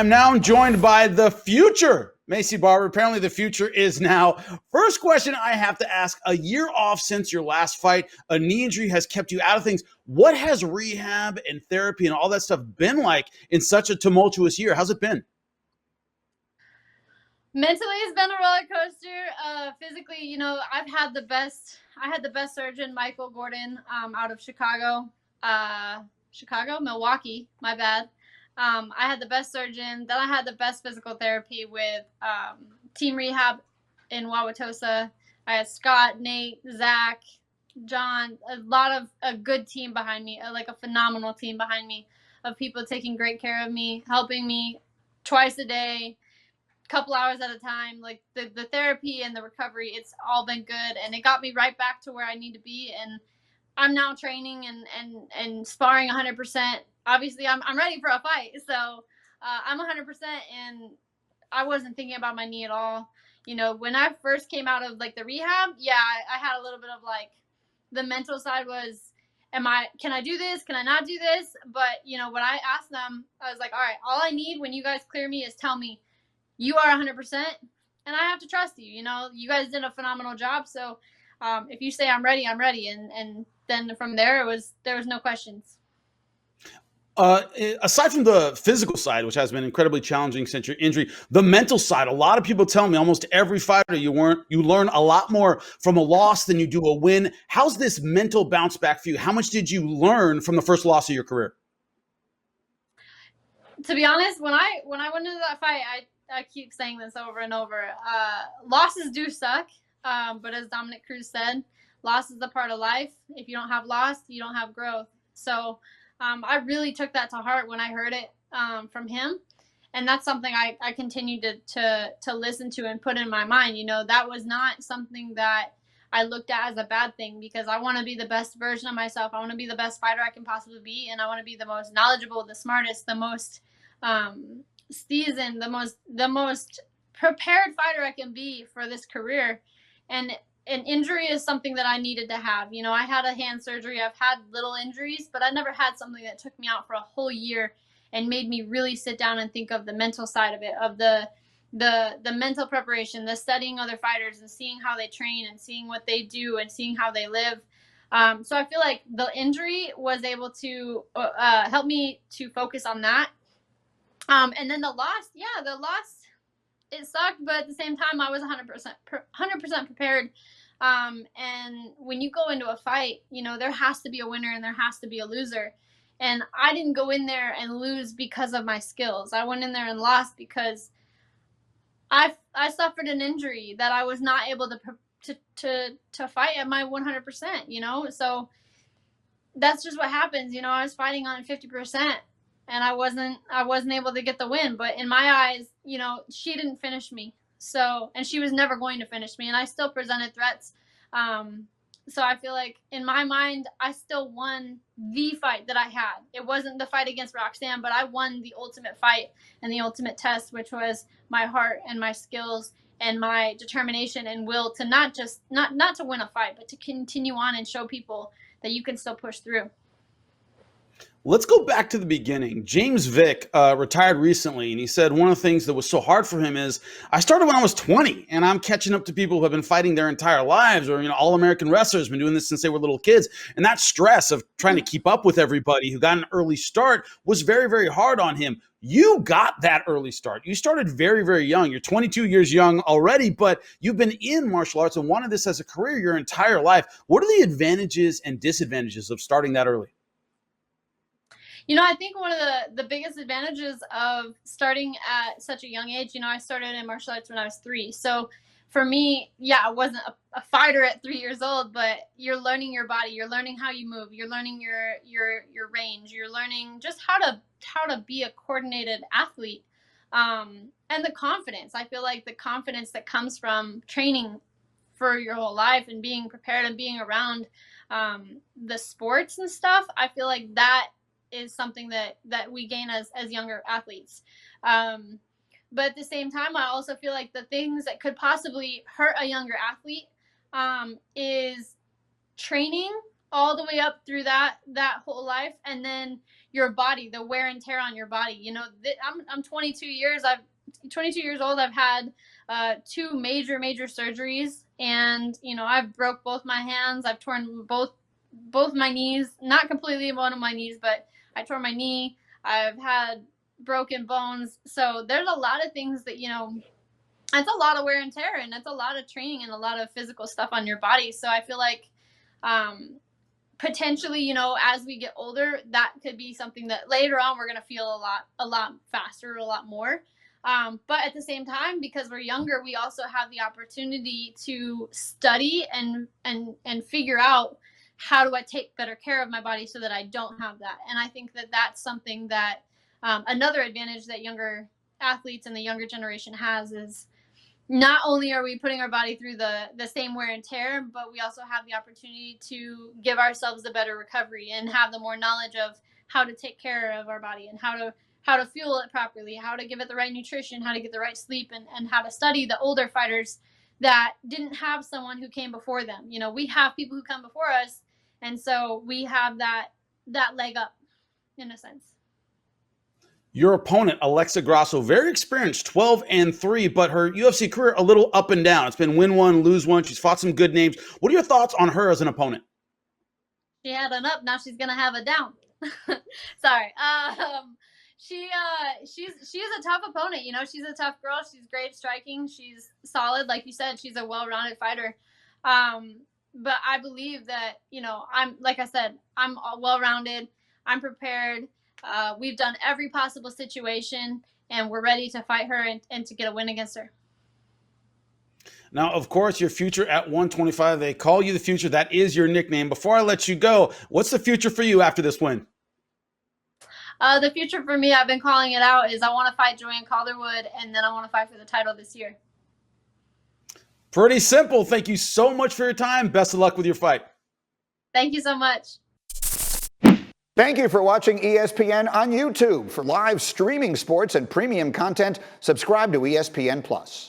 am now joined by the future Maycee Barber. Apparently the future is now. First question I have to ask, a year off since your last fight, a knee injury has kept you out of things. What has rehab and therapy and all that stuff been like in such a tumultuous year? How's it been? Mentally, it's been a roller coaster. Physically, I had the best surgeon, Michael Gordon, out of Milwaukee, my bad. I had the best surgeon. Then I had the best physical therapy with team rehab in Wauwatosa. I had Scott, Nate, Zach, John, a good team behind me, like a phenomenal team behind me of people taking great care of me, helping me twice a day, couple hours at a time. Like the therapy and the recovery, it's all been good, and it got me right back to where I need to be. And I'm now training and sparring 100%. Obviously, I'm ready for a fight, so I'm 100%. And I wasn't thinking about my knee at all. When I first came out of like the rehab, I had a little bit of like the mental side was, can I do this? Can I not do this? But when I asked them, I was like, all right, all I need when you guys clear me is tell me you are 100%, and I have to trust you. You guys did a phenomenal job. So if you say I'm ready, I'm ready. And then from there, there was no questions. Aside from the physical side, which has been incredibly challenging since your injury, the mental side, a lot of people tell me almost every fighter you learn a lot more from a loss than you do a win. How's this mental bounce back for you? How much did you learn from the first loss of your career? To be honest, when I went into that fight, I keep saying this over and over. Losses do suck, but as Dominic Cruz said, loss is a part of life. If you don't have loss, you don't have growth. So I really took that to heart when I heard it from him, and that's something I continue to listen to and put in my mind. That was not something that I looked at as a bad thing, because I want to be the best version of myself. I want to be the best fighter I can possibly be, and I want to be the most knowledgeable, the smartest, the most seasoned, the most prepared fighter I can be for this career. And an injury is something that I needed to have. I had a hand surgery. I've had little injuries, but I never had something that took me out for a whole year and made me really sit down and think of the mental side of it, of the mental preparation, the studying other fighters and seeing how they train and seeing what they do and seeing how they live. So I feel like the injury was able to help me to focus on that. And then the loss, it sucked, but at the same time, I was 100% prepared. And when you go into a fight, there has to be a winner and there has to be a loser. And I didn't go in there and lose because of my skills. I went in there and lost because I suffered an injury that I was not able to fight at my 100%. So that's just what happens. I was fighting on 50%. And I wasn't able to get the win. But in my eyes, she didn't finish me. So, and she was never going to finish me. And I still presented threats. So I feel like in my mind, I still won the fight that I had. It wasn't the fight against Roxanne, but I won the ultimate fight and the ultimate test, which was my heart and my skills and my determination and will to not to win a fight, but to continue on and show people that you can still push through. Let's go back to the beginning. James Vick retired recently, and he said one of the things that was so hard for him is, I started when I was 20, and I'm catching up to people who have been fighting their entire lives, or all-American wrestlers been doing this since they were little kids. And that stress of trying to keep up with everybody who got an early start was very, very hard on him. You got that early start. You started very, very young. You're 22 years young already, but you've been in martial arts and wanted this as a career your entire life. What are the advantages and disadvantages of starting that early? I think one of the biggest advantages of starting at such a young age, I started in martial arts when I was 3. So for me, I wasn't a fighter at 3 years old, but you're learning your body, you're learning how you move, you're learning your range, you're learning just how to be a coordinated athlete. And the confidence. I feel like the confidence that comes from training for your whole life and being prepared and being around the sports and stuff, I feel like that is something that we gain as younger athletes. But at the same time, I also feel like the things that could possibly hurt a younger athlete is training all the way up through that whole life, and then your body, the wear and tear on your body. You know, I'm 22 years. 22 years old. I've had 2 major surgeries, and you know, I've broke both my hands. I've torn both my knees, not completely one of my knees, but I tore my knee. I've had broken bones. So there's a lot of things that, you know, that's a lot of wear and tear, and that's a lot of training and a lot of physical stuff on your body. So I feel like potentially, you know, as we get older, that could be something that later on we're going to feel a lot faster, a lot more. But at the same time, because we're younger, we also have the opportunity to study and figure out, how do I take better care of my body so that I don't have that. And I think that that's something that another advantage that younger athletes and the younger generation has is, not only are we putting our body through the same wear and tear, but we also have the opportunity to give ourselves the better recovery and have the more knowledge of how to take care of our body and how to fuel it properly, how to give it the right nutrition, how to get the right sleep, and how to study the older fighters that didn't have someone who came before them. You know, we have people who come before us, and so we have that leg up in a sense. Your opponent, Alexa Grasso, very experienced, 12-3, but her UFC career a little up and down. It's been win one, lose one. She's fought some good names. What are your thoughts on her as an opponent? She had an up, now she's gonna have a down. Sorry. She's a tough opponent. You know, she's a tough girl. She's great striking. She's solid, like you said. She's a well-rounded fighter. But I believe that, you know, I'm well-rounded. I'm prepared. We've done every possible situation, and we're ready to fight her and to get a win against her. Now, of course, your future at 125, they call you the future. That is your nickname. Before I let you go, what's the future for you after this win? The future for me, I've been calling it out, is I want to fight Joanne Calderwood, and then I want to fight for the title this year. Pretty simple. Thank you so much for your time. Best of luck with your fight. Thank you so much. Thank you for watching ESPN on YouTube. For live streaming sports and premium content, subscribe to ESPN+.